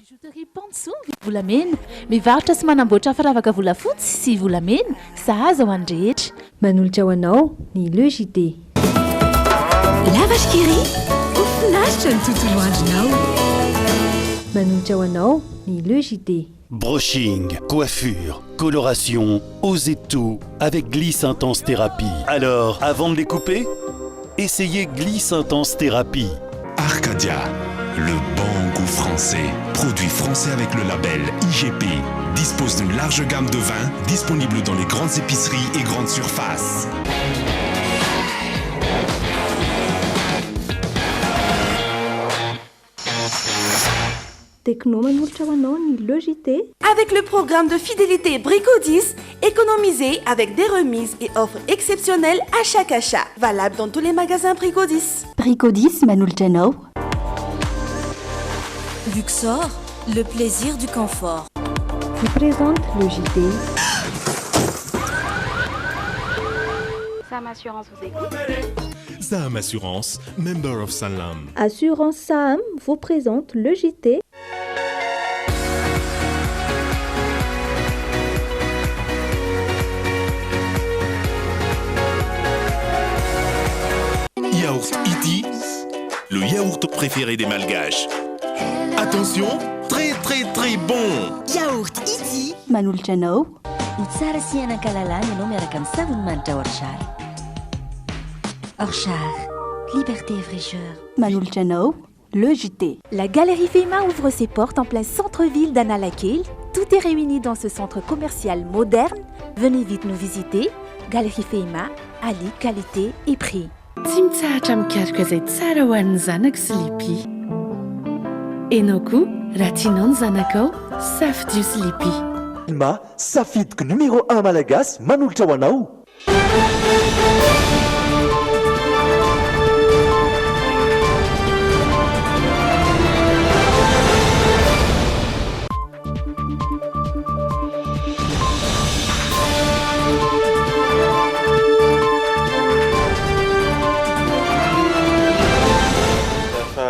Bijouterie Panso volamena mivarotra sy manamboatra firavaka volafotsy sy volamena sahaza ho an'ny rehetra. Manolotra ho anao ny Le JT. Lavage Kiri, finaritra ny tontolo andronao. Manolotra ho anao ny Le JT. Brushing, coiffure, coloration, osez tout avec Gliss Intense Thérapie. Alors, avant de les couper, essayez Gliss Intense Thérapie. Arcadia, le bon goût français. Produit français avec le label IGP. Dispose d'une large gamme de vins disponibles dans les grandes épiceries et grandes surfaces. Techno manolotra ho anao ny Le JT. Avec le programme de fidélité Brico 10, économisez avec des remises et offres exceptionnelles à chaque achat. Valable dans tous les magasins Brico 10. Brico 10 manolotra anao. Luxor, le plaisir du confort. Vous présente Le JT. Sam Assurance vous écoute. Sam Assurance, member of Sanlam. Assurance Sam vous présente Le JT. Yaourt Iti, le yaourt préféré des Malgaches. Attention, très très très bon. Yaourt Iti manolotra anao. Ho tsara sy hanan-kalalana ianao miaraka amin'ny savony manitra Orchard. Orchard, liberté et fraîcheur. Manolotra anao, Le JT. La Galerie Feima ouvre ses portes en plein centre-ville d'Analakel. Tout est réuni dans ce centre commercial moderne. Venez vite nous visiter. Galerie Feima, Ali, qualité et prix. Tsy mitsahatra mikaroka izay tsara ho an'ny zanaka sy lipi. Ianao koa raha tianao ny zanakao safidio sy lipi. Ma safidiko numéro 1 malagasy manolotra ho anao.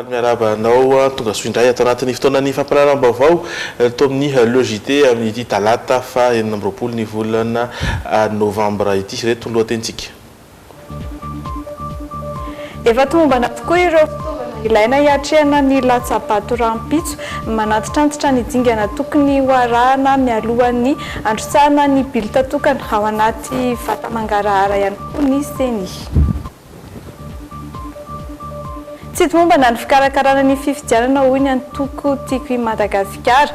miarabanao tonga soindray atao anatin'ny fotoanany fampiararam-baovao to amin'ny Le JT amin'ny talata fa 9 ny volana novambra ity reto lohatentsika. Efa tombana avokoa ireo fitaovana ilaina hiatrehana ny latsabato rampitso manatitrantotra ny dingana tokony hoarahana mialohan'ny androtsahana ny bilita tokana ao anaty vata mangarahara ihany koa ny seny. Tsy tombana ny fikarakarana ny fifidianana hoy ny antoko tiako i Madagasikara.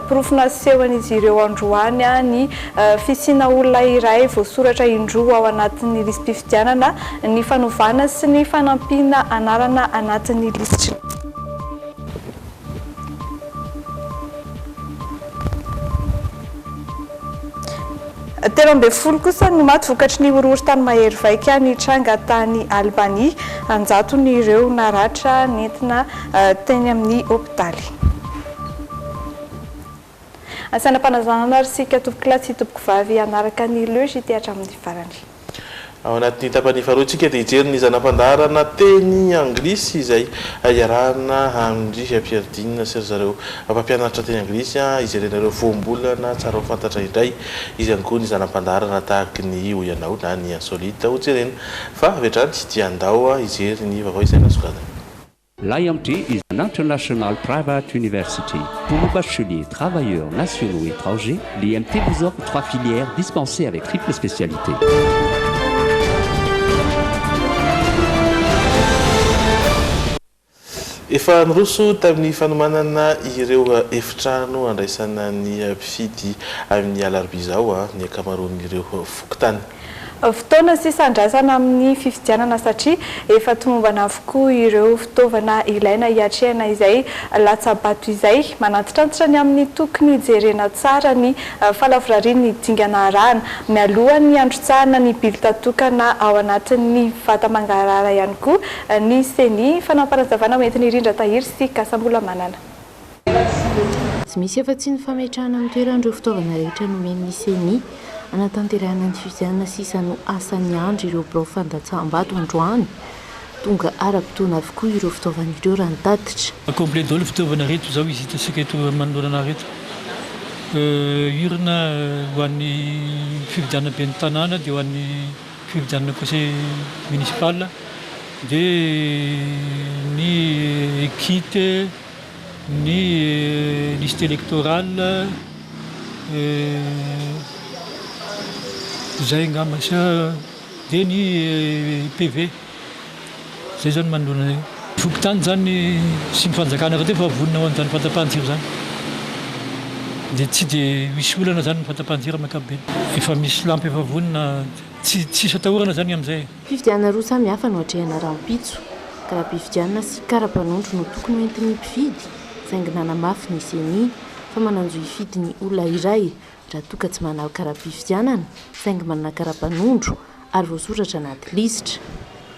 Porofona sehoan'izy ireo androany ny fisiana olona iray voasoratra indroa ao anatin'ny listim-pifidianana ny fanovana sy ny fanampiana anarana anatin'ny lisitra. Telo amby folo kosa no maty vokatry ny horohoro-tany mahery vaika ny tranga tany Albanie. Anjato ny ireo naratra nentina teny amin'ny hôpitaly. Asanam-panazanana ary sika tompoko kilasy tompoko vavy anaraka ny Le JT hatramin'ny farany. Ao anatin'ny tapany faharoatsika dia hijery ny zanam-pandaharana teny anglisy izay iarahana amin'ny ampiadinina sy zareo mpampianatra teny anglisy ijerenareo voambolana tsara ho fantatra indray izy ihany koa ny zanam-pandaharana tahaka ny oianao na ny insolite ho jerena fa avetrany dia andao ijery ny vaovao izay nasokadana. L'IMT is an international private university. Pour vos bacheliers, travailleurs nationaux et étrangers, l'IMT vous offre 3 filières dispensées avec triple spécialité. Efa niroso tamin'ny fanomanana ireo efitrano andraisana ny mpifidy amin'ny alarobia izao ny akamaroan'ireo fokotany. Fotoana sy sandrasana amin'ny fifidianana satria efa tomombana avokoa ireo fitaovana ilaina hiatrehana izay latsabato izay manatitrantotra ny amin'ny tokony jerena tsara ny falavorariany dingana rana mialoha ny androtsahana ny bilita tokana ao anatin'ny vata mangarahara ihany koa ny seny fanamparazavana hoentina irindra tahiry sy kasambola manana. Tsy misy afa-tsy ny fametrahana amin'ny toerandreo fitaovana rehetra nomen'ny seny anatanterahana ny fifidianana sisa no asany andro ireo birao fandatsaham-bato androany tonga ara-potoana avokoa ireo fitaovan'ireo raha nitatitra. Complet daholo fitaovana reto zao izy hitasika eto manoloana reto. Urina ho an'ny fividianana ben'ny tanàna dia ho an'ny fividianana conseil municipal, dia ny kit, ny liste électorale, zay angamba sa dia ny PV. Zay zany manoloana io. Fokotany zany sy ny fanjakana rehetra fa vonona ho an'izany fahatapahan-jiro zany. Dia tsy dia misy olana zany ny fahatapahan-jiro amin'ny ankapobeny. Efa misy lampy efa vonona, tsy atahorana zany amin'izay. Fifidianana roa samy hafa no atrehana rahampitso. Karaha-pifidianana sy karapanondro no tokony hoentin'ny mpifidy. Sainginana mafy ny CENI fa mananjo hifidy ny olona iray raha toa tsy manao karaha-pifidianana, saingy manana karapanondro ary voasoratra anaty lisitra.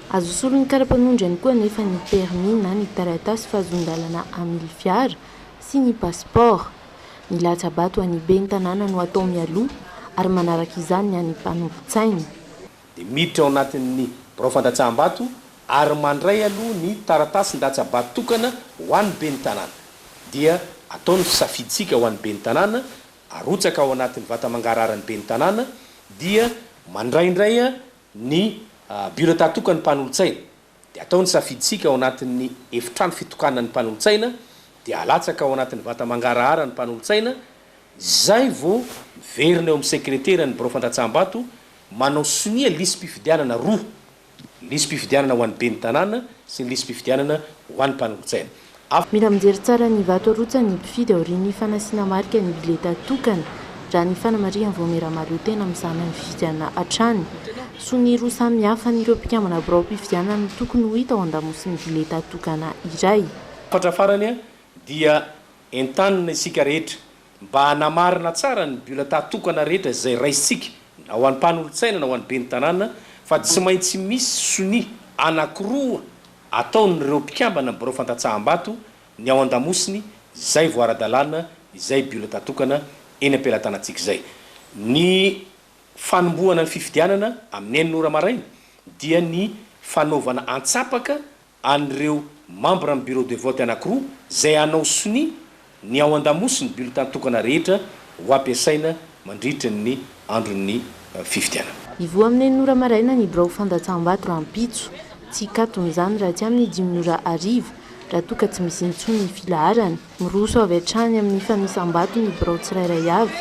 Azo solo ny karapanondro ihany koa nefa ny permis na ny taratasy fahazon-dalana amin'ny fiara sy ny passeport. Ny latsabato any ben'ny tanàna no atao mialoha ary manaraka izany ny any mpanompo-tsaina. Dia miditra ao anatin'ny birao fandatsaham-bato ary mandray aloha ny taratasy ndatsabato tokana ho an'ny ben'ny tanàna. Dia ataony fisafiditsika ho an'ny ben'ny tanàna, arotsaka ao anatin'ny vata mangararan'ny ben'ny tanàna, dia mandraindray ny bulletin tokany mpanolotsaina. Dia ataony safiditsika ao anatin'ny efitrano fitokanan'ny mpanolotsaina, dia alatsaka ao anatin'ny vata mangarahara ny mpanolotsaina. Zay vao miverina eo amin'ny sekretera ny birao fandatsaham-bato manao sonia lisy mpifidianana roa, lisy mpifidianana ho an'ny ben'ny tanàna sy ny lisy mpifidianana ho an'ny mpanolotsaina. Mila mijery tsara ny vato arotsany ny mpifidy aorian'ny fanasiana marika ny bileta tokana raha ny fanamariana vao miramaro tena mizana ny fifidianana hatrany. So ny roa samy hafa n'ireo mpikambana birao mpifidianana no tokony ho hita ao an-damosy ny bileta tokana iray. Fatra farany dia entanina isika rehetra mba hanamarina tsara ny bulletin tokana rehetra izay raisitsika na ho an'ny mpanolotsaina na ho an'ny ben'ny tanàna, fa tsy maintsy misy soni anankiroa ataon'ireo mpikambana birao fandatsaham-bato ny ao an-damosiny, izay vao ara-dalàna, izay bulletin tokana eny am-pelantanantsika izay. Ny fanombohana ny fifidianana amin'ny enin'ora maraina dia ny fanaovana antsapaka an'ireo membre amin'ny bureau de vote anankiroa izay hanao soni ny ao an-damosiny bulletin tokana rehetra ho ampiasaina mandritra ny andron'ny fifidianana. Ivoa amin'ny enin'ora maraina ny birao fandatsaham-bato rahampitso. Tsy katon'izany raha tsy amin'ny 10 arivo raha toa tsy misy intsony ny filaharany. Miroso avy hatrany amin'ny famisam-bato ny birao tsirairay avy.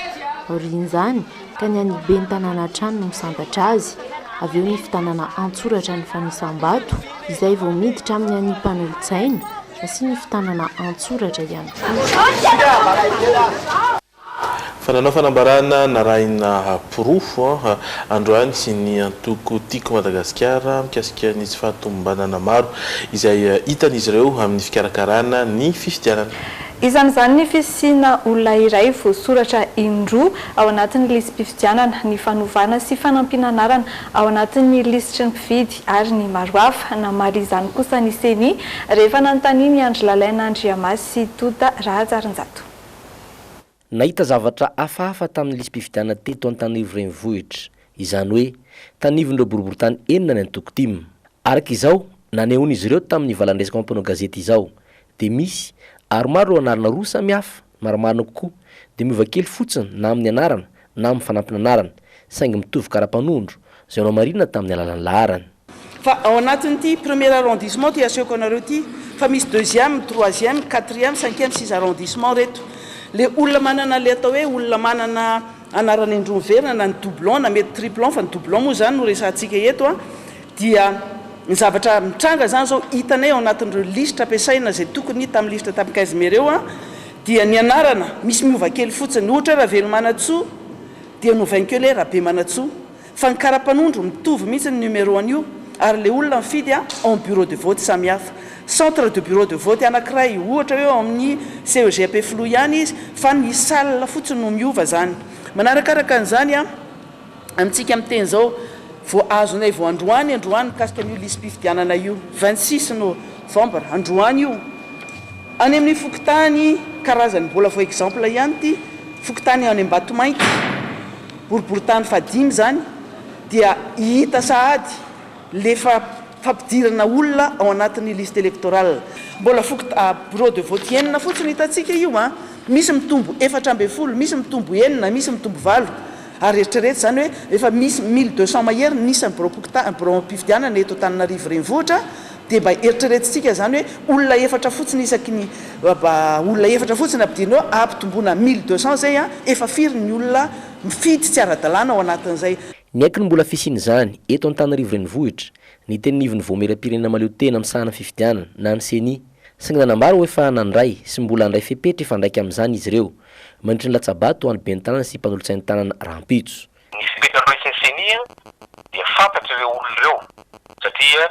Aorian'izany ka ny any ben'ny tanàna hatrany no misantatra azy. Avy eo ny fitanana antsoratra ny famisam-bato izay vao miditra amin'ny any mpanolotsaina sy ny fitanana antsoratra ihany koa. Fananao fanambarana narahina pirofo androany sy ny antoko tiako Madagasikara mikasika ny tsy fahatombanana maro izay hitan'izy ireo amin'ny fikarakarana ny fifidianana. Isan'izany ny fisina olona iray voasoratra indroa ao anatin'ny lisy mpifidianana, ny fanovana sy fanampinanarana ao anatin'ny lisitry ny mpifidy ary ny maro hafa namary izany kosa ny CENI rehefa nanontaniany Andry Lalaina Andriamasy sy Tota Rahatsarinjato. Nahita zavatra hafahafa tamin'ny lisy mpifidianana teto Antananarivo renivohitra, izany hoe tanivon'ireo boriboritany enina ny antoko tim. Araka izao nanehoan'izy ireo tamin'ny valandresaka mampanao gazety izao, dia misy ary maro anarana roa samy hafa maromarina kokoa, dia miova kely fotsiny na amin'ny anarana na amin'ny fanampinanarana, saingy mitovy karapanondro izay anao marina tamin'ny alalan'ny laharany. Fa ao anatin'ity premier arrondissement ty asehoko anareo ty fa misy 2e, 3e, 4e, 5e, 6 arrondissement reto. Le olona manana le atao hoe olona manana anarana indroa miverina na ny doublon na mety triplon fa ny doublon moa zany no resantsika eto dia ny zavatra mitranga zany zao hitanay ao anatin'ireo lisitra ampiasaina zay tokony tamin'ny lisitra tamin'ny 15 mai reo dia ny anarana misy miova kely fotsiny ohatra raha velo manatsoa dia novain'keo le raha be manatsoa fa ny karapanondro mitovy mihitsy ny numéro an'io ary le olona mifidy en bureau de vote samihafa. Centre de bureau de vote anankiray ohatra hoe amin'ny CEGP flou ihany izy fa ny salle fotsiny no miova zany. Manarakaraka an'izany amintsika amin'ny teny zao vao azonay vao androany mikasika an'io lisy mpifidianana io 26 novembre androany io any amin'ny fokotany karazany mbola vao exemple ihany ty fokotany any Ambatomainty boriboritany fadimy zany dia hita sahady lefa fampidirana olona ao anatin'ny liste électorale. Mbola bureau de vote enina fotsiny hitantsika io a, misy mitombo 4 misy mitombo 9, misy mitombo 8. Ary eritreretra zany hoe efa misy 1200 mahery nisany bureau mpifidianana eto Antananarivo renivohitra, dia mba eritreretintsika zany hoe olona 4 fotsiny isaky ny olona 4 fotsiny ampidirina eo ampitomboana 1200 zay a, efa firy ny olona mifidy tsy ara-dalàna ao anatin'izay. Ny aiky ny mbola fisiny zany eto Antananarivo renivohitra ny tenonivon'ny voameram-pirenena maleo tena amin'ny sahana fifidianana na ny CENI sy ny nanambara hoe fa nandray sy mbola andray fepetra efa ndraiky amin'izany izy ireo mandritry ny latsabato ho an'ny bentanana sy mpanolotsain'ny tanana Rampitso. Ny fepetra ndraiky ny CENI dia fantatra ireo olona ireo satria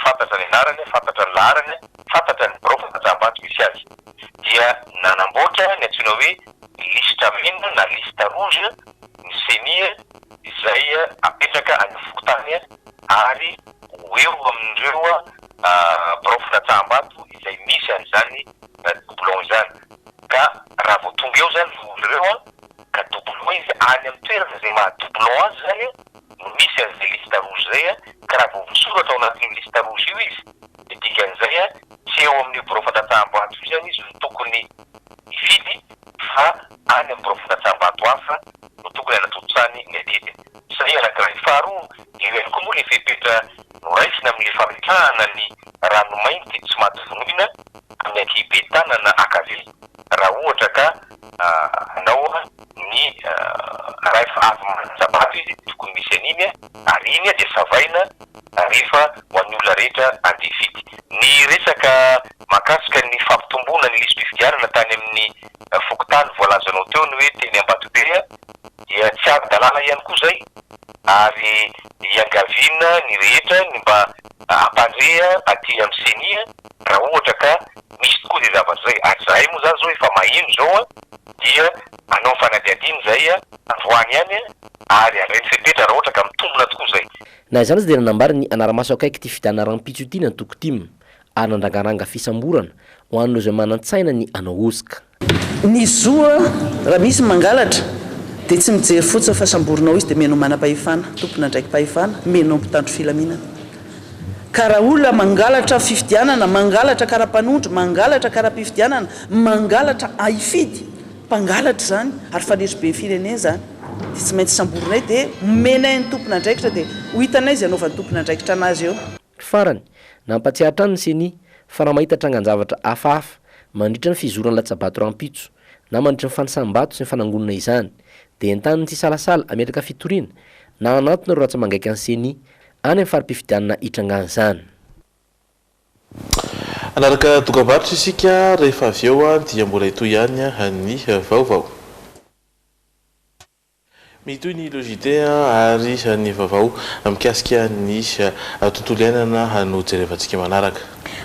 fantatra ny anarany, fantatra ny laharany, fantatra ny biraofan-tsabato misy azy. Dia nanamboatra ny antsoina hoe lista mena na lista rouge ny CENI izay apetraka any fokotany ary eo amin'ireo biraofan-tsabato izay misy an'izany doublon izany. Ka raha vao tonga eo zany olona ireo ka doublon izy any amin'ny toerana izay maha doublon azy zany no misy an'izay lista rouge zay ka raha vao misoratra ao anatin'ny lista rouge io izy dia dikan'izay tsy eo amin'ny biraofan-tsabato io zany izy no tokony hifidy fa any amin'ny biraofan-tsabato hafa no tokony anatontosany ny adidiny. Zay anankiray. Faharoa eo ihany koa moa le fepetra noraisina amin'ny fametrahana ny ranomainty tsy maty vonoina amin'ny ankihibetanana akavy raha ohatra ka anao ny raha efa avy mansabato izy tokony misy an'iny ary iny dia savaina rehefa ho an'ny olona rehetra andeha hifidy. Ny resaka mahakasika ny fampitomboana ny listim-pifidianana tany amin'ny fokotany voalazanao teo ny hoe teny Ambatobe dia tsy ara-dalàna ihany koa zay ary iangaviana ny rehetra ny mba ampandrea aty amin'ny CENI raha ohatra ka misy tokoa dia zavatra zay. Ary zahay moa zany zao efa maheno zao dia anao fanadiadiny zay voany ihany ary areny fepetra raha ohatra ka mitombona tokoa zay. Na izany dia nanambara ny anara-maso akaiky ty fidiana Rampitso ity ny Tokotima ary nandrangaranga fisamborana ho an'ireo izay manan-tsaina ny anao osika. Ny zoa raha misy mangalatra dia tsy mijery fotsiny fa samborinao izy dia menao manam-pahefana, tompona ndraiky pahefana, menao mpitandro filaminana. Ka raha olona mangalatra fifidianana, mangalatra karapanondro, mangalatra karapifidianana, mangalatra ahifidy, mpangalatra zany ary faneso be firenena zany. Dia tsy maintsy samborinay dia menay ny tompona ndraikitra dia ho hitanay izy anaovan'ny tompona ndraikitra anazy eo. Farany nampatsiahatra ny CENI fa raha mahita trangan-javatra hafahafa mandritra ny fizorana latsabato Rampitso na mandritra ny fanisambato sy ny fanangonana izany dia entaniny tsy salasala ametraka fitoriana na anatona ro ratsa mangaika ny CENI any amin'ny farim-pifidianana hitrangana izany. Anaraka dokam-barotra isika rehefa avy eo dia mbola itoy ihany ny vaovao. Mitoy ny logité ary ny vaovao mikasika ny tontolo iainana no jerevantsika manaraka.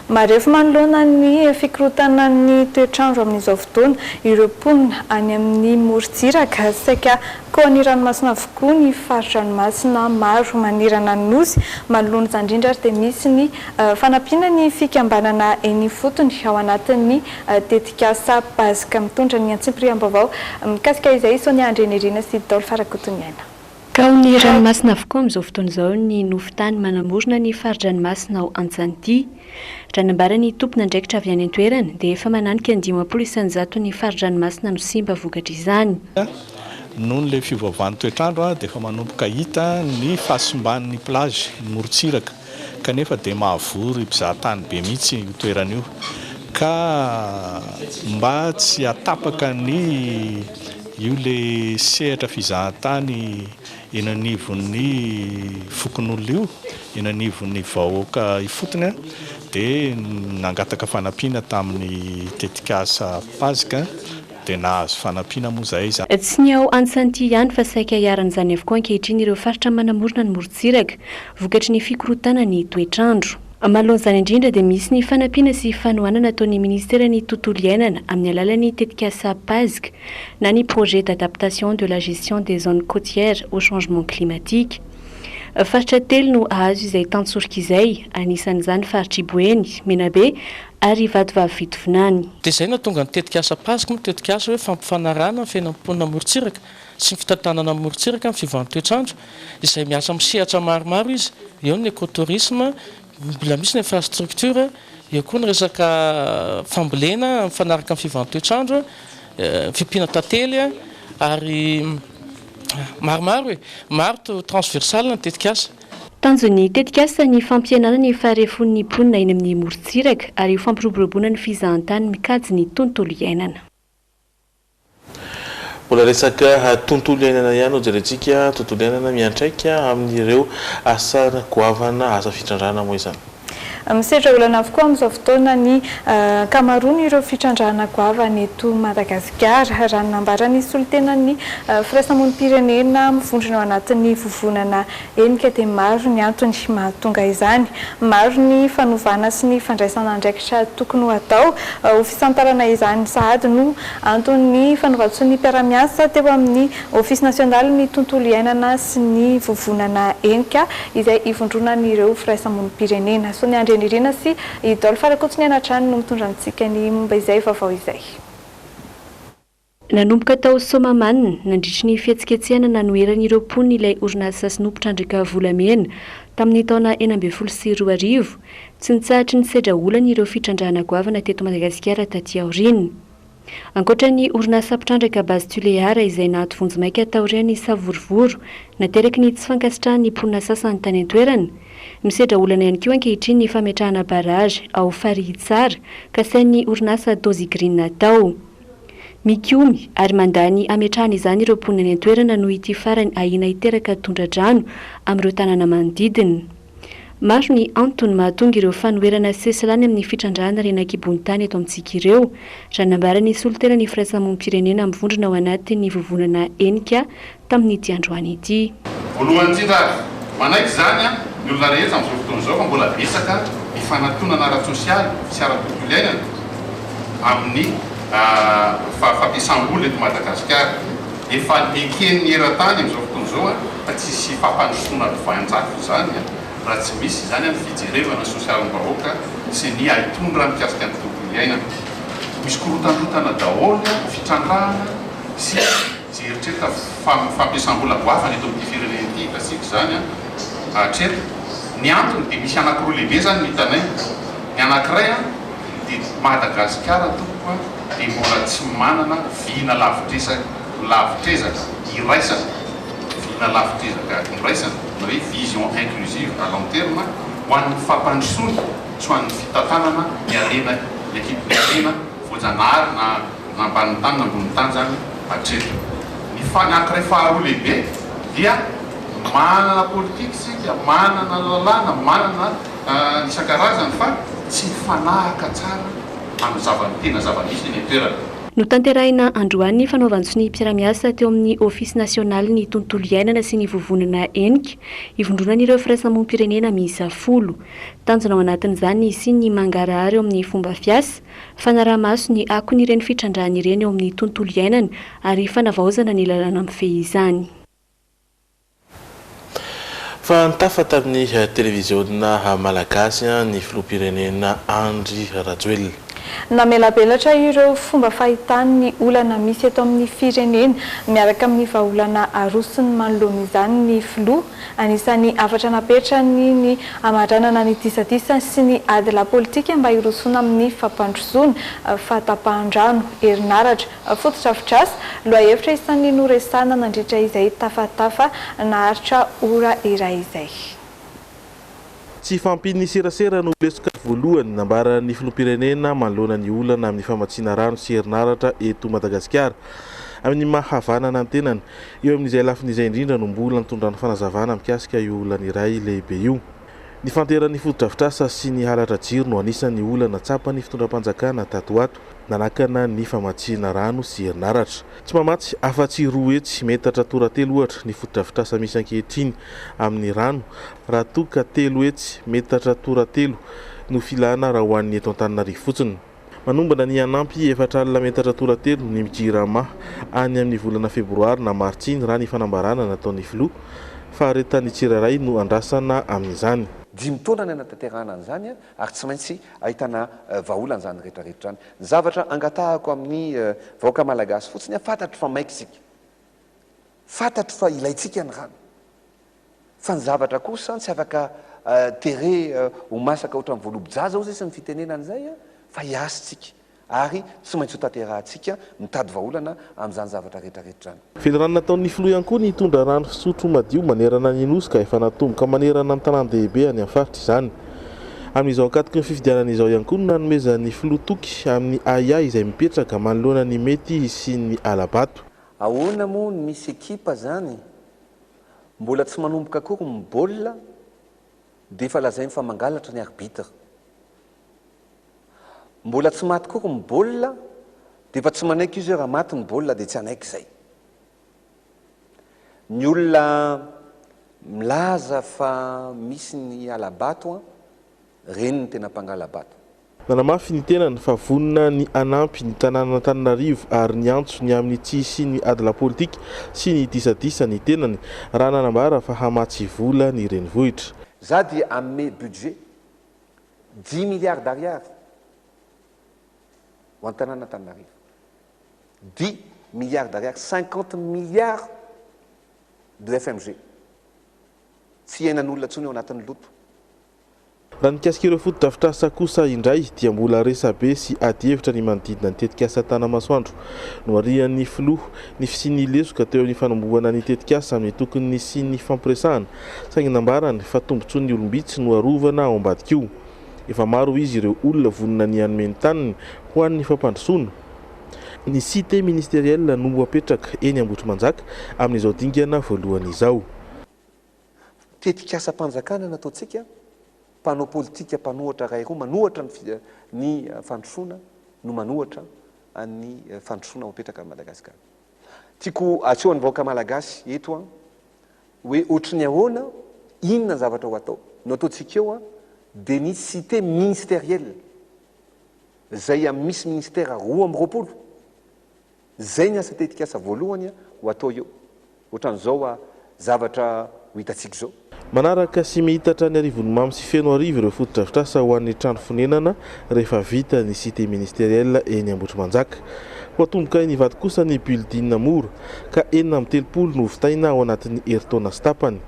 Marefo manoloana ny fikorotana ny toetrandro amin'izao fotoana ireo mponina any amin'ny morontsiraka saika koa ny ranomasina avokoa ny fari-dranomasina maro manirana ny nosy manoloana izany indrindra ary dia misy ny fanampiana ny fikambanana eny fotony ao anatin'ny tetikasa bazika mitondra ny antsim-piriam-baovao mikasika izay Sonia Andrenirina sy Daolo Farakotoniaina. Ka ny ranomasina avokoa amin'izao fotoana izao ny nofotany manamorona ny fari-dranomasina ao Antsanty. Ranambara ny tompona ndraikitra avy any an-toerana dia efa mananika 50 isanjato ny fari-dranomasina no simba vokatra izany. Noho ny fiovaovan'ny toetrandro dia efa manomboka hita ny fahasimban'ny plage ny morontsiraka kanefa dia mahavory mpizahatany be mihitsy io toerana io ka mba tsy hatapaka ny io le sehatra fizahatany eny anivon'ny fokon'olona io eny anivon'ny vahoaka ifotony dia nangataka fanampiana tamin'ny tetikasa pazika dia nahazo fanampiana moa zay izy. Tsy ny ao Antsanty ihany fa saika hiaran'izany avokoa ankehitriny ireo faritra manamorona ny morontsiraka vokatry ny fikorotana ny toetrandro. Malohan'izany indrindra dia misy ny fanampiana sy fanohanana ataon'ny ministera ny tontolo iainana amin'ny alalan'ny tetikasa pazika na ny projet d'adaptation de la gestion des zones côtières au changement climatique. Faritra telo no ahazo izay tantsorika izay anisan'izany faritra Iboeny, Menabe ary Vatovavy Vitovinany. Dia izay no tonga ny tetikasa pazika moa tetikasa hoe fampifanarana ny fiainam-ponina morontsiraka sy ny fitantanana morontsiraka amin'ny fivoahan'ny toetrandro izay miasa amin'ny sehatra maromaro izy eo ny écotourisme mbola misy ny infrastructure eo koa ny resaka fambolena mifanaraka amin'ny fivantoetrandro fimpina tantely ary maromaro hoe maro transversal ny tetika asa tanjony tetika asa ny fampianana ny faharefon'ny mponina eny amin'ny morontsiraka ary fampiroboroboana ny fizahantany mikajy ny tontolo iainana. Mbola resaka tontolo iainana ihany jerentsika tontolo iainana miantraika amin'ireo asa goavana asa fitrandrahana moa izany. Misedra olana avokoa amin'izao fotoana ny kamarony ireo fitrandrahana goavana eto Madagasikara raha nambarany solotenan'ny firaisamonim-pirenena mivondrona ao anatin'ny vovonana enika dia maro ny antony mahatonga izany. Maro ny fanovana sy ny fandraisana andraikitra tokony ho atao ho fisantarana izany sahady no antony fanovatso ny mpiara-miasa teo amin'ny Office national ny tontolo iainana sy ny vovonana enika izay ivondronan'ireo firaisamonim-pirenena. So ny Nirina sy idol farakotsiny anatrany no mitondra antsika ny momba izay vaovao izay. Nanomboka tao Somamanina nandritry ny fihetsiketsehana nanoeran'ireo mponina ilay orinasa sy nompitrandrika volamena tamin'ny taona 2012 tsy nitsahatra ny sedra olana ireo fitrandrahana goavana teto Madagasikara taty aoriana. Ankoatra ny orinasa mpitrandraka base tuleara izay nahato vonjimaika taorian'ny savorovoro nateraky ny tsy fankasitrahany ny mponina sasany tany an-toerana. Misedra olana ihany koa ankehitriny ny fametrahana barazy ao farihy tsara ka sain'ny orinasa Dozy Green natao. Mikiomy ary mandany ametrahana izany ireo mponina any an-toerana no ity farany ahina hiteraka tondra-drano amin'ireo tanàna manodidina. Maro ny antony mahatonga ireo fanoerana sesilany amin'ny fitrandrahana renakibony tany eto amintsika ireo raha nambarany solotenan'ny firaisamonim-pirenena mivondrona ao anatin'ny vovonana enika tamin'ity androany ity. Voalohany indrindra manaiky zany ny olona rehetra amin'izao fotoana izao fa mbola betsaka ny fanatonana ara-tsosialy sy ara-tontolo iainana amin'ny fampiasam-bola eto Madagasikara. Efa eken'ny eran-tany amin'izao fotoana izao fa tsisy fampandrosoana voajantsafy izany raha tsy misy izany amin'ny fijerevana sosialim-bahoaka sy ny aitondra mikasika ny tontolo iainana. Misy korotandrotana daholo fitrandrahana sy jeeritreritra fampiasam-bola goavana eto amin'ity firenena ity kasika zany hatreto. Ny antony dia misy anankiroa lehibe zany mitanay. Ny anankiray dia Madagasikara tokoa dia mbola tsy manana vina lavitrezaka iraisana. Vina lavitrezaka iraisana na hoe vision inclusive à long terme ho an'ny fampandrosoana sy ho an'ny fitantanana ny arena l'équipe arena voajanahary na ambanin'ny tany na ambonin'ny tany zany hatreto. Ny anankiray faharoa lehibe dia manana politika sika, manana lalàna, manana isan-karazany fa tsy fanahaka tsara amin'ny tena zava-misy ny toerana. No tanterahina androany ny fanaovantsony mpiara-miasa teo amin'ny Office national ny tontolo iainana sy ny vovonana enika ivondronan'ireo firaisamonim-pirenena miisa 10. Tanjona ao anatin'izany sy ny mangarahary eo amin'ny fomba fiasa, fanaraha-maso ny akon'ireny fitrandrahana ireny eo amin'ny tontolo iainana ary fanavaozana ny lalàna mifehy izany. Fa nitafa tamin'ny televiziona malagasy ny filoham-pirenena Andry Rajoelina. Namelabelatra ireo fomba fahitan'ny olana misy eto amin'ny firenena miaraka amin'ny vahaolana arosony manoloana izany ny filoha anisan'ny afatra napetrany ny amadranana ny disadisa sy ny adila politika mba hirosona amin'ny fampandrosoana fahatapahan-drano herinaratra fototra-fitrasa loha hevitra isan'ny noresana nandritra izay tafatafa naharitra ora iray izay. Tsy fampiny serasera no lesoka voalohany nambaran'ny filoham-pirenena manoloana ny olana amin'ny famatsiana rano sy herinaratra eto Madagasikara amin'ny mahavanana ny tenany eo amin'izay lafin'izay indrindra no mbola nitondrany fanazavana mikasika io olana iray lehibe io. Ny fanteran'ny fototra-fitrasa sy ny halatra jiro no anisan'ny olana tsapany fitondram-panjakana tato ato nanakana ny famatsiana rano sy herinaratra. Tsy mamatsy afa-tsy roa etsy metatra toratelo ohatra ny fototra-fitrasa misy ankehitriny amin'ny rano raha toa ka 3 etsy metatra toratelo no filana raha ho an'ny eto Antananarivo fotsiny. Manombana ny anampy 4 metatra toratelo ny mijirama any amin'ny volana febroary na martsiny raha ny fanambarana nataon'ny filoha fa aretany tsiraray no andrasana amin'izany. 5 taona ny anatanterahana an'izany ary tsy maintsy ahitana vahaolana zany rehetrarehetra any. Ny zavatra angatahako amin'ny vahoaka malagasy fotsiny fantatro fa maika isika, fantatro fa ilaitsika ny rano, fa ny zavatra kosa tsy afaka tere ho masaka ohatran'ny voalobojaza o zay sy ny fitenenan'izay fa hiasitsika ary tsy maintsy ho tanterahantsika mitady vaolana amin'izany zavatra rehetrarehetra zany. Filerana nataon'ny filoha ihany koa ny hitondra rano fisotro madio manerana ny Nosika efa natomboka manerana amin'ny tanan-dehibe any amin'ny faritra izany. Amin'izao ankatoky ny fifidianan'izao ihany koa no nanomezan'ny filoha toky amin'ny aya izay mipetraka manoloana ny Mety sy ny Alabato. Ahoana moa misy ekipa zany mbola tsy manomboka akory ny baolina dia efa lazainy fa mangalatra ny arbitre. Mbola tsy maty kory ny baolina dia efa tsy manaiky izy raha maty ny baolina dia tsy anaiky izay. Ny olona milaza fa misy ny Alabato reny ny tena mpangalabato. Nanamafy ny tenany fa vonina ny anampy ny tanàna Antananarivo ary ny antso ny amin'ny tsisy ny adila politika sy ny disadisa ny tenany raha nanambara fa hamatsy vola ny renivohitra. Za dia amme budget 10 milliards d'ariary ho an tanàna Antananarivo. 10 milliards d'ariary, 50 milliards de FMG. Tsy iainan'olona tsony ao anatin'ny loto. Raha nikasika ireo foto-drafitrasa kosa indray dia mbola resabe sy ady hevitra ny manodidina ny tetikasa Tanamasoandro no arian'ny filoha ny fisian'ny lesoka teo amin'ny fanombohana ny tetikasa amin'ny tokony sy ny fampiresahana saingy nambarany fa tombontsoan'ny olombitsy no arovana ao ambadik'io. Efa maro izy ireo olona vonina ny hanomeny taniny ho an'ny fampandrosoana. Ny cité ministérielle no apetraka eny Ambotrimanjaka amin'izao dingana voalohany izao. Tetikasa mpanjakana nataontsika mpanao politika mpanohatra iray roa manohatra ny fandrosoana no manohatra ny fandrosoana mapetraka amin'ny Madagasikara. Tiako atseho ny vahoaka malagasy eto hoe ohatry ny ahoana inona ny zavatra ho atao. No ataontsika eo dia ny cité ministérielle zay amin'ny misy ministère 12 zay ny asa tetikasa voalohany ho atao eo. Ohatran'izao zavatra ho hitantsika zao. Manaraka sy mihitatra ny arivony mamy sy feno arivo ireo foto-drafitrasa ho an'ny trano fonenana rehefa vita ny cité ministérielle eny Ambotrimanjaka. Ho atomboka ny vady kosa ny building mora ka 730 no vitaina ao anatin'ny heritaona sy tapany.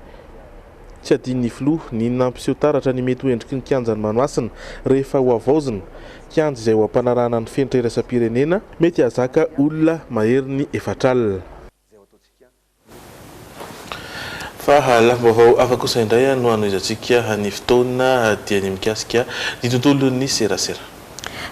Tsy adin'ny filoha ny nampiseho taratra ny mety ho endriky ny kianjan'ny Mahamasina rehefa ho avaozina. Kianja izay ho ampanarahana ny fenitra iraisam-pirenena mety hazaka olona mahery ny efatralina. Fa lambavao afa kosa indray no anoizantsika ny fotoana dia ny mikasika ny tontolon'ny serasera.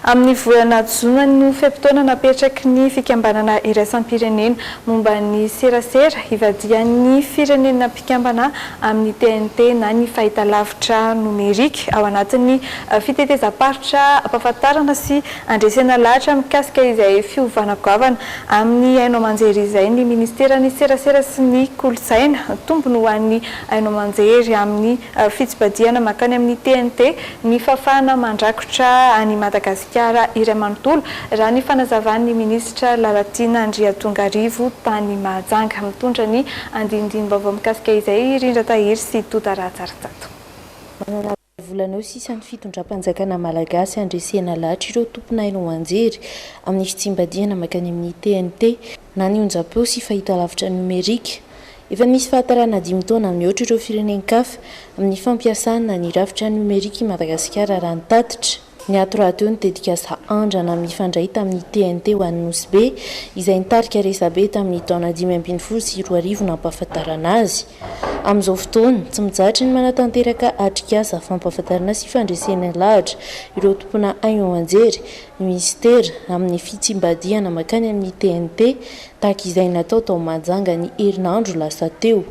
Amin'ny volana Jona no fetim-potoana napetraky ny fikambanana iraisam-pirenena momba ny serasera ivadian'ny firenena mpikambana amin'ny TNT na ny fahitalavitra nomerika ao anatin'ny fitetezam-paritra ampahafantarana sy andresena lahatra mikasika izay fiovanako-avana amin'ny haino aman-jery izay ny ministeran'ny serasera sy ny kolontsaina tombony ho an'ny haino aman-jery amin'ny fitsibadiana makany amin'ny TNT ny fafana mandrakotra any Madagasikara iray manontolo raha ny fanazavan'ny ministra Laratina Andriatongarivo tany Mahajanga mitondra ny andinindiny-baovao mikasika izay Rindra Tahiry sy Tota Ratsaratato. Manana volana eo sisa ny fitondram-panjakana malagasy andresena lahatra ireo tompona haino aman-jery amin'ny fitsimbadiana makany amin'ny TNT na ny onjam-peo sy fahitalavitra nomerika. Efa misy fahatarana 5 taona mihoatra ireo firenenkafa amin'ny fampiasana ny rafitra nomerika i Madagasikara raha nitatitra. Ny ato-rahateo ny dedikasa andrana mifandray tamin'ny TNT ho an'ny Nosy Be izay nitarika resabe tamin'ny taona 2010 sy 2020 nampahafantarana azy. Amin'izao fotoana tsy mijatra ny manatanteraka atrikasa fampahafantarana sy fandresena lahatra ireo tompona haino aman-jery ny ministera amin'ny fitsimbadiana makany amin'ny TNT tahaka izay natao tao Mahajanga ny herinandro lasa teo.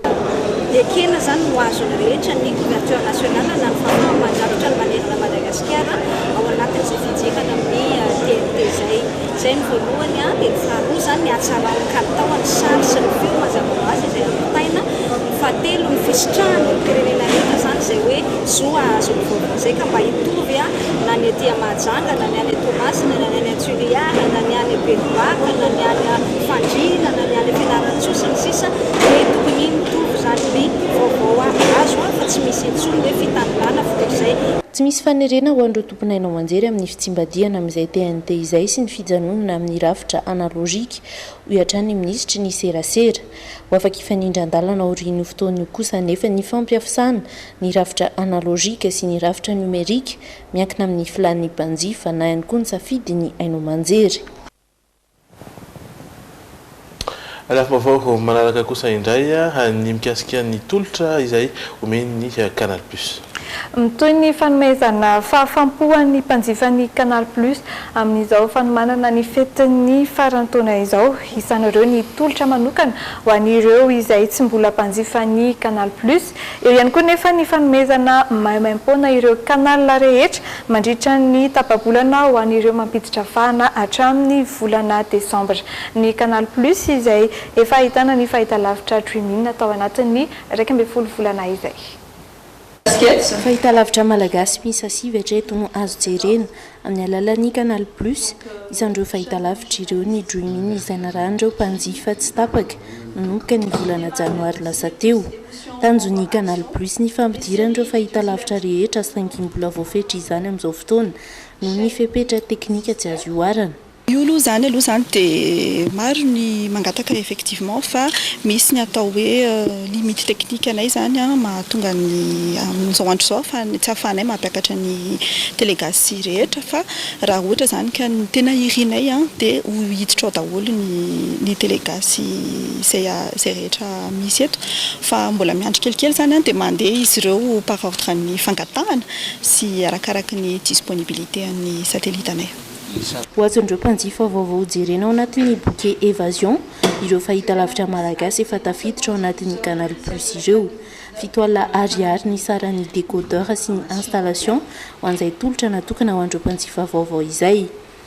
Ekena zany no azony rehetra ny couverture nationale na ny fahamandrafitra ny manerana Madagasikara ao anatin'izay fijerana amin'ny TNT zay. Zay ny voalohany dia faharoa zany ny hatsaraon'ny kalitao ny sary sy ny feo mazava ho azy izay ampitaina. Fahatelo ny fisitrahany ny firenena rehetra zany izay hoe zoa azony voalohany zay ka mba hitovy na ny aty Mahajanga na ny any Tomasina na ny any Antsoliara na ny any Belobaka na ny any Fandrina na ny any Fianarantsoa sy ny sisa dia tokony mitovy zany ny vaovao azo fa tsy misy intsony hoe fitanilana fotozay. Tsy misy fanerena ho an'ireo tomponainao anjery amin'ny fitsimbadiana amin'izay TNT izay sy ny fijanonana amin'ny rafitra analôjika ho iatrany minisitry ny serasera ho afaka hifanindra an-dalana aorian'io fotoan'io kosa nefa ny fampiafisana ny rafitra analôjika sy ny rafitra numerika miankina amin'ny filan'ny mpanjifa na ihany koa ny safidy ny hainao manjery. Alafa-baovao manaraka kosa indray ny mikasika ny tolotra izay omeny ny Canal Plus. Toy ny fanomezana fahafampoan'ny mpanjifan'ny Canal Plus amin'izao fanomanana ny fetin'ny farantaona izao isan'ireo ny tolotra manokana ho an'ireo izay tsy mbola mpanjifan'ny Canal Plus. Eo ihany koa nefa ny fanomezana maimaim-poana ireo canal rehetra mandritra ny tapabolana ho an'ireo mampiditra fahana hatramin'ny volana Desambra. Ny Canal Plus izay efa ahitana ny fahitalavitra streaming atao anatin'ny 12 volana izay. Fahitalavitra malagasy miisa 7 hatreto no azo jerena amin'ny alalan'ny Canal Plus. Isan'ireo fahitalavitra ireo ny streaming izay naran'ireo mpanjifa tsy tapaka nanomboka ny volana janoary lasa teo. Tanjon'ny Canal Plus ny fampidiran'ireo fahitalavitra rehetra saingy mbola voafetra izany amin'izao fotoana noho ny fepetra teknika tsy azo ioarana. Io aloha zany dia maro ny mangataka effectivement fa misy ny atao hoe limite technique anay zany mahatonga ny amin'izao andro zao fa tsy ahafahanay mampiakatra ny telegasy rehetra fa raha ohatra zany ka ny tena irinay dia ho hiditra ao daholo ny telegasy izay rehetra misy eto fa mbola miandry kelikely zany dia mandeha izy ireo par ordre ny fangatahana sy arakaraka ny disponibilité an'ny satellite anay. Ho azon'ireo mpanjifa vaovao jerena ao anatin'ny bouquet Évasion, ireo fahitalavitra malagasy efa tafiditra ao anatin'ny Canal Plus ireo. 7 alina ariary ny saran'ny décodeur sy ny installation ho an'izay tolotra natokana ho an'ireo mpanjifa vaovao izay.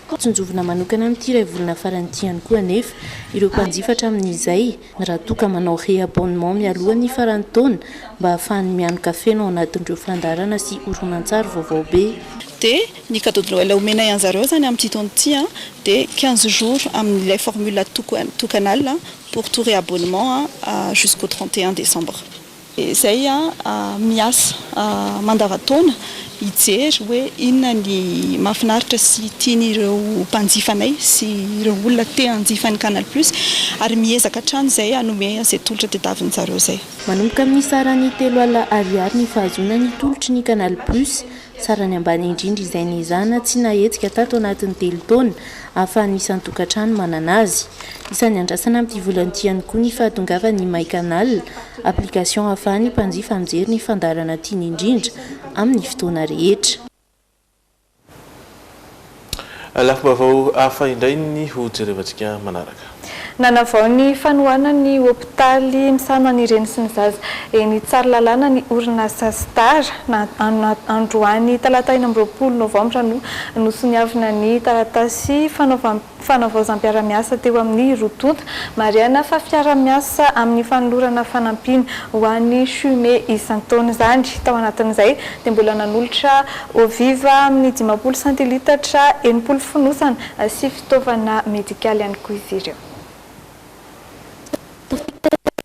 Tsonjovina manokana amin'ity iray volana faran'ity ihany koa nefa ireo mpanjifatra amin'izay raha toka manao réabonnement mialoha ny faran'ny taona mba ahafahany mianoka feno ao anatin'ireo fandarana sy horonan-tsary vaovao be. Dia ny cadeau de Noël omena anjareo zany amin'ity taona ity dia 15 jours amin'ilay formule tout canal pour tout réabonnement jusqu'au 31 décembre. Izay miasa mandavan-taona hijery hoe inona ny mahafinaritra sy tian'ireo mpanjifanay sy ireo olona te hanjifan'ny Canal Plus ary miezaka hatrany izay hanome izay tolotra tediavin'izareo izay. Manomboka amin'ny sarany 3 alina ariary ny fahazona ny tolotry ny Canal Plus. Sarany ambany indrindra izay nizana tsy nahetsika tato anatin'ny 3 taona ahafahany isan-tokantrano manana azy. Isan'ny andrasana amin'ity volan'ity ihany koa ny fahatongavan'ny My Canal, application ahafahany mpanjifa mijery ny fandarana tiany indrindra amin'ny fotoana rehetra. Lafim-baovao hafa indray ny ho jerevantsika manaraka. Nanavao ny fanohana ny hôpitaly misana ny reny sy ny zaza ny tsara lalàna ny orinasa Star androany talata 20 novambra no nosoniavina ny taratasy fanaovazam-piara-miasa teo amin'ny rotonta mariana fa fiara-miasa amin'ny fanolorana fanampiana ho an'ny Chumé isan-taona izany. Tao anatin'izay dia mbola nanolotra Oviva amin'ny 50 centilitatra 80 fonosana sy fitaovana medikaly ihany koa izy ireo.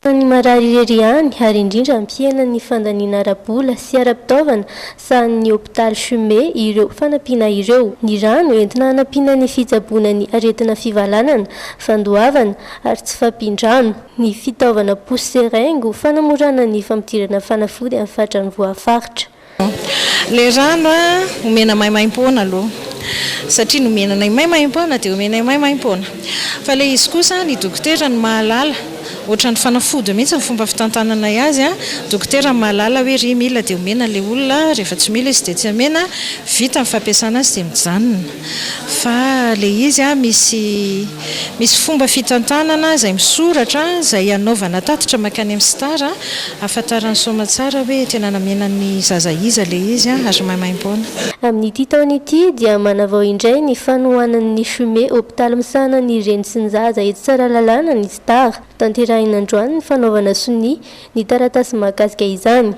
Ny marary irery ary indrindra ampiana ny fandaniana ara-bola sy ara-pitaovana sahan'ny hôpitaly Chumé ireo fanampiana ireo. Ny rano entina hanampiana ny fitsaboana ny aretina fivalanana, fandoavana ary tsy fampindrano. Ny fitaovana pousse-seringue fanamorana ny fampidirana fanafody amin'ny fatrany voafaritra. Le rano omena maimaim-poana aloha satria nomena nay maimaim-poana dia omena maimaim-poana fa le izy kosa ny dokotera ny mahalala ohatra ny fanafody mihitsy ny fomba fitantanana azy dokotera mahalala hoe ry mila dia omena le olona rehefa tsy mila izy dia tsy amena vita ny fampiasana azy dia mijanona fa le izy misy fomba fitantanana izay misoratra izay anaovana tatitra makany amin'ny Star ahafantaran'ny soamantsara hoe tena namena ny zaza iza le izy azo maimaim-poana. Amin'ity taona ity dia manavao indray ny fanohanan'ny Chumé hôpitaly misana ny reny sy ny zaza eto tsara lalàna ny Star. Tanterahina androany ny fanaovana soni ny taratasy mahakasika izany.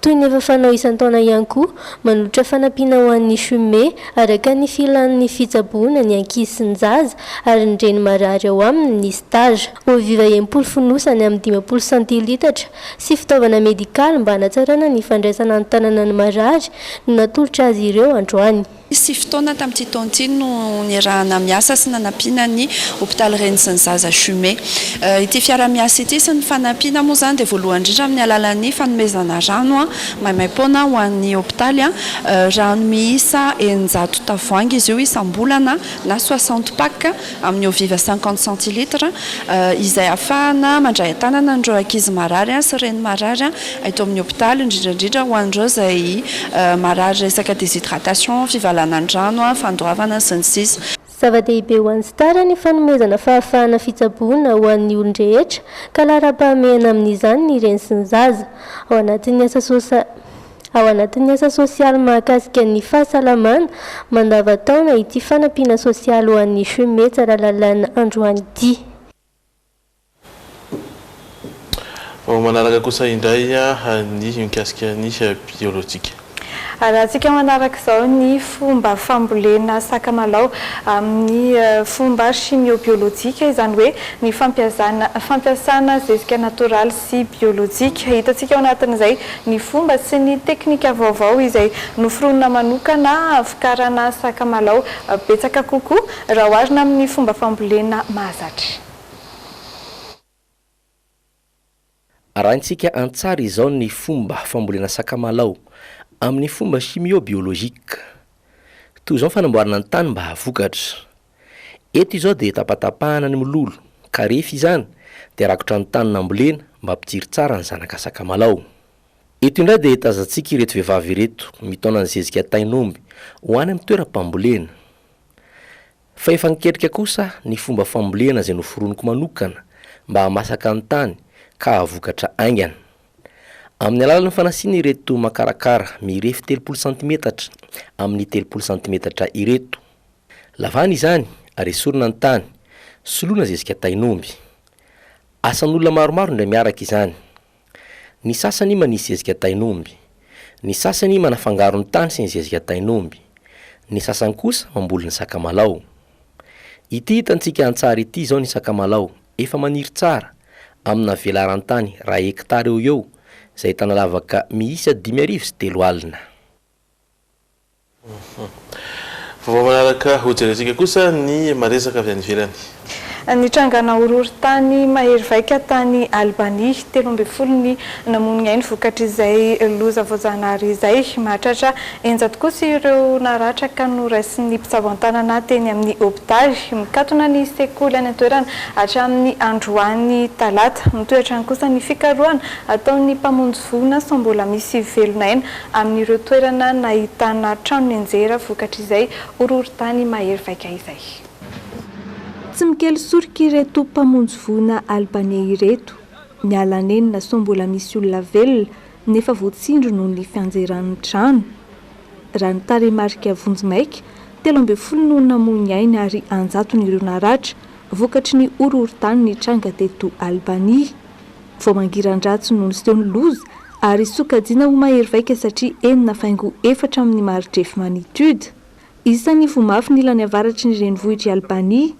toy ny efa fanao isan-taona ihany koa manolotra fanampiana ho an'ny chume araka ny filan'ny fitsaboana ny ankizy sy ny zaza ary nyreny marary ao aminy ny stage oviva 80 fonosany amin'ny 50 centilitatra sy fitaovana medikaly mba hanatsarana ny fandraisana ny tanana ny marary no natolotra azy ireo androany. Sy fotoana tamin'ity taon'ity no nirahana miasa sy nanampiana ny hôpitaly Reny sy ny zaza Chume. Ity fiara-miasa ity sy ny fanampiana moa zany dia voalohany indrindra amin'ny alalan'ny fanomezana rano maimaimpoana ho an'ny hôpitaly rano miisa 900 tavoahangy izy io isam-bolana na 60 pack amin'ny oviva 50 centilitres izay ahafahana mandray tanana andreo ankizy marary sy reny marary eto amin'ny hôpitaly indrindra ho an'ireo izay marary resaka déshydratation fivalanandrano fandoavana sy ny sisa. Zava-dehibe ho an'ny Star ny fanomezana fahafahana fitsaboana ho an'ny olon-drehetra ka lara-pahamehana amin'izany ny reny sy ny zaza ao anatin'ny asa sosialy mahakasika ny fahasalamana mandava-taona ity fanampiana sosialy ho an'ny Chume tsara lalàna androany ity. Manaraka kosa indray ny mikasika ny biolojika. Raha tsika manaraka izao ny fomba fambolena sakamalao amin'ny fomba chimiobiolojika izany hoe ny fampiasana zezika natoraly sy biolojika. Hitantsika ao anatin'izay ny fomba sy ny teknika vaovao izay noforonina manokana fikarana sakamalao betsaka kokoa raha oharina amin'ny fomba fambolena mahazatra. Arahantsika antsara izao ny fomba fambolena sakamalao amin'ny fomba chimiobiolojika. Toy izao fanamboarana ny tany mba havokatra. Eto izao dia tapatapahana ny mololo ka rehefa izany dia rakotra ny tany nambolena mba hampitsiry tsara ny zanaka sakamalao. Eto indray dia tazantsika ireto vehivavy ireto mitaona ny zezika tainomby ho any amin'ny toeram-pambolena. Fa efa niketrika kosa ny fomba fambolena izay noforoniko manokana mba hamasaka ny tany ka havokatra aingana. Amin'ny alalan'ny fanasiana ireto makarakara mirefy 30 cm amin'ny 30 cm ireto. Lavana izany ary esorina ny tany, soloina zezika tainomby. Asan'olona maromaro indray miaraka izany. Ny sasany manisy zezika tainomby, ny sasany manafangaro ny tany sy ny zezika tainomby, ny sasany kosa mamboly ny sakamalao. Ity hitantsika antsara ity izao ny sakamalao efa maniry tsara amina velaran tany raha hektara eo izay tana lavaka miisa 5.3 alina. Vao manaraka hojerentsika kosa ny maresaka avy any ivelany. Nitrangana horohorontany mahery vaika tany Albanie 12 ny namonina ainy vokatra izay loza voajanahary izay mahatratra 40 kosa ireo naratra ka noraisiny mpitsaboan-tanana teny amin'ny hôpitaly mikatona ny sekoly any an-toerana hatramin'ny androany talata. Mitoetra any kosa ny fikarohana ataon'ny mpamonjy voina sa mbola misy velona aina amin'ireo toerana nahitana trano ny anjera vokatra izay horohorontany mahery vaika izay. Tsy mikely sorika ireto mpamonjy voina Albanie ireto. Ny alanenina so mbola misy olona velona nefa voatsindro noho ny fianjeran'ny trano. Raha ny tarehimarika Vonjimaika 13 no namono ainy ary 100 ireo naratra vokatry ny horohorontany ny tranga teto Albanie. Vao mangiran-dratsy noho ny seho-ny loza ary sokajiana ho mahery vaika satria 4 amin'ny maritrefy magnitude. Isan'ny vomafy ny ilany avaratry ny renivohitry Albanie.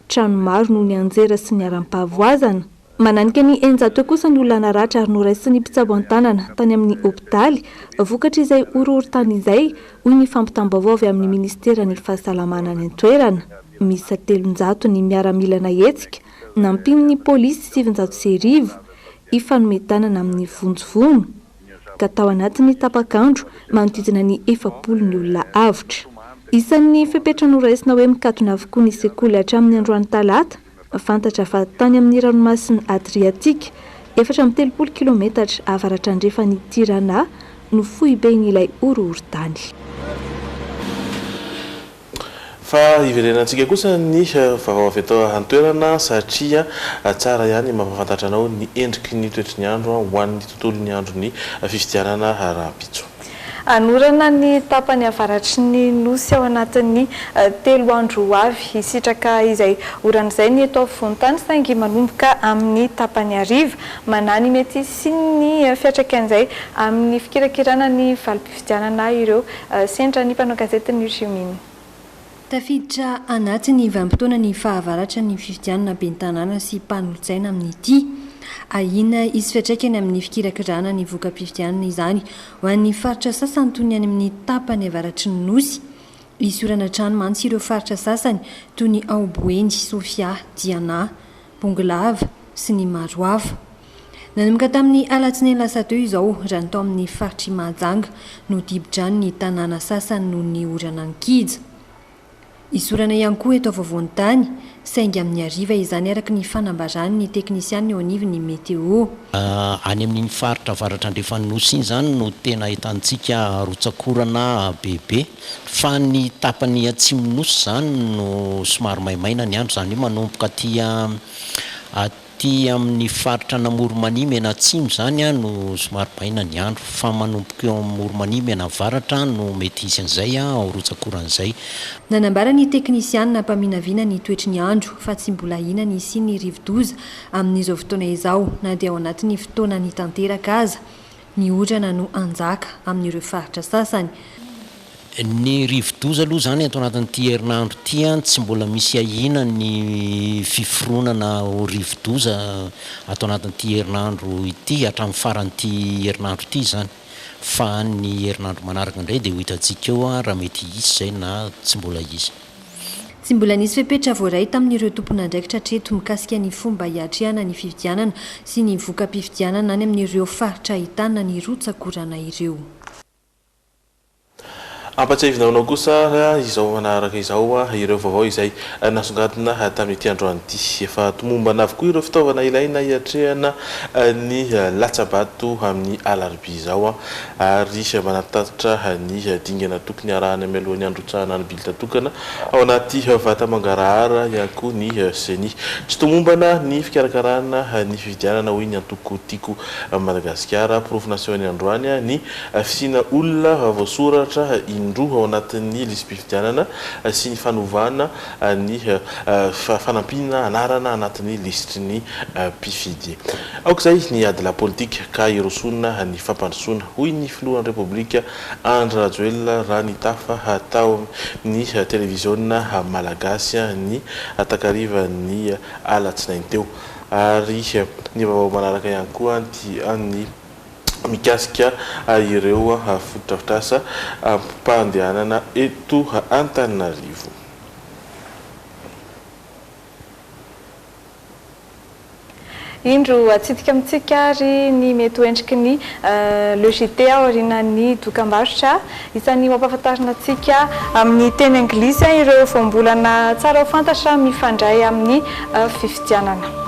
Trano maro no ny anjera sy ny aram-pahavoazana. Mananika ny 100 kosa ny olona naratra ary noraisiny mpitsaboan-tanana tany amin'ny hôpitaly vokatra izay horohorontany izay hoy ny fampitam-baovao avy amin'ny ministeran'ny fahasalamana ny an-toerana. Misy 300 ny miaramilana hetsika nampian'ny polisy 700 ifanometanana amin'ny vonjovono ka tao anatin'ny tapakandro manodidina ny 70 ny olona avotra. Isan'ny fepetra noraisina hoe mikatona avokoa ny sekoly hatramin'ny androany talata, fantatra fa tany amin'ny ranomasina Adriatika 430 km avaratra andrefan'ny Tirana no foibe n'ilay horohorontany. Fa iverenantsika kosa ny vaovao avy atao an-toerana satria tsara ihany mampafantatra anao ny endriky ny toetry ny andro ho an'ny tontolo ny andro ny fifidianana ara-pitso. anorana ny tapany avaratry ny nosy ao anatin'ny 3 andro avy isitraka izay oran'izay ny eto afovoan-tany saingy manomboka amin'ny tapany ariva manany mety sy ny fiatrakan'izay amin'ny fikirakirana ny valim-pifidianana ireo sendra ny mpanao gazety ny Riominy. Tafiditra anatin'ny vanim-potoana ny fahavaratra ny fifidianana ben'ny tanàna sy mpanolotsaina amin'ity ahina isy fiatraikany amin'ny fikirakirana ny voka-pifidianana izany ho an'ny faritra sasany toy ny any amin'ny tapany avaratry ny nosy. Isy orana trano mantsy ireo faritra sasany toy ny Aoboendy, Sofia, Diana, Bonglava sy ny Maroava. Nanomboka tamin'ny alatsinainy lasa teo izao raha ny tao amin'ny faritry Mahajanga no dibo-drano ny tanàna sasany noho ny orana Ankija. Isorana ihany koa eto afovoan-tany saingy amin'ny ariva izany araka ny fanambarany ny teknisiany eo anivon'ny meteo. Any amin'iny faritra avaratra Andrefanosy iny zany no tena ahitantsika rotsakorana bebe fa ny tapany atsimon'Nosy zany no somary maimaina ny andro zany hoe manomboka aty amin'ny faritra Namoromanimy anatsimo zany no somary maina ny andro fa manomboka eo amin'ny Moromanimy anavaratra no mety izy an'izay rotsakoran'izay. Nanambara ny teknisianina mpaminavina ny toetry ny andro fa tsy mbola hina ny sy ny rivo-doza amin'izao fotoana izao na dia ao anatin'ny fotoana ny tanteraka aza ny orana no anjaka amin'ireo faritra sasany. Ny rivo-doza aloha zany atao anatin'ity herinandro ity tsy mbola misy ahina ny fiforonana rivo-doza atao anatin'ity herinandro ity hatramin'ny faran'ity herinandro ity zany fa ny herinandro manaraka indray dia ho hitantsika eo raha mety isy zay na tsy mbola izy. Tsy mbola nisy fepetra voaray tamin'ireo tompon'andraikitra hatreto mikasika ny fomba hiatrehana ny fifidianana sy ny voka-pifidianana any amin'ireo faritra ahitana ny rotsakorana ireo. Ampatsiavinao kosa izao manaraka izao ireo vaovao izay nasongadina tamin'ity androany ity. Efa tomombana avokoa ireo fitaovana ilaina hiatrehana ny latsabato amin'ny alarobia izao ary manatatitra ny dingana tokony arahany amin'ny alohan'ny androtsahana ny bilita tokana ao anaty vata mangarahara ihany koa ny seni. Tsy tomombana ny fikarakarana ny fifidianana hoy ny antoko tiako Madagasikara profinasion ny androany ny fisina olona voasoratra indroa ao anatin'ny listim-pifidianana sy ny fanovana ny fanampina anarana anatin'ny listry ny mpifidy. Aok'izay ny ady la politika ka irosona ny fampandrosoana hoy ny filohan'ny Repoblika Andry Rajoelina raha ny tafa atao ny televisiona malagasy ny takariva ny alatsinainy teo ary ny vaovao manaraka ihany koa ny mikasika ireo fotodrafitrasa mpandehanana eto Antananarivo. Indro atsidika amintsika ary ny mety endriky ny logité aorinan'ny dokam-barotra isan'ny mampahafantarina antsika amin'ny teny anglisy ireo voambolana tsara ho fantatra mifandray amin'ny fifidianana.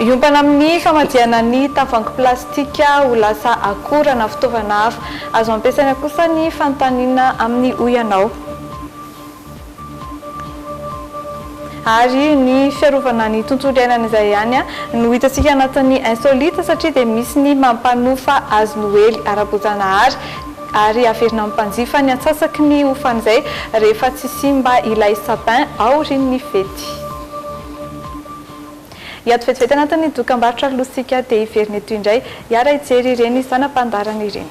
Iompana amin'ny famadiana ny tavoahangy plastika ho lasa akora na fitaovana hafa azo ampiasaina kosa ny fanontaniana amin'ny oyanao. Ary ny fiarovana ny tontolo iainana izay ihany no hitantsika anatin'ny insolite satria dia misy ny mampanofa azy noely ara-boajanahary ary averina amin'ny mpanjifa ny antsasaky ny hofan'izay rehefa tsy simba ilay sapin aorin'ny fety. Iato vetivety anatin'ny dokam-barotra losika dia iverina eto indray hiara hijery ireny zanam-pandarana ireny.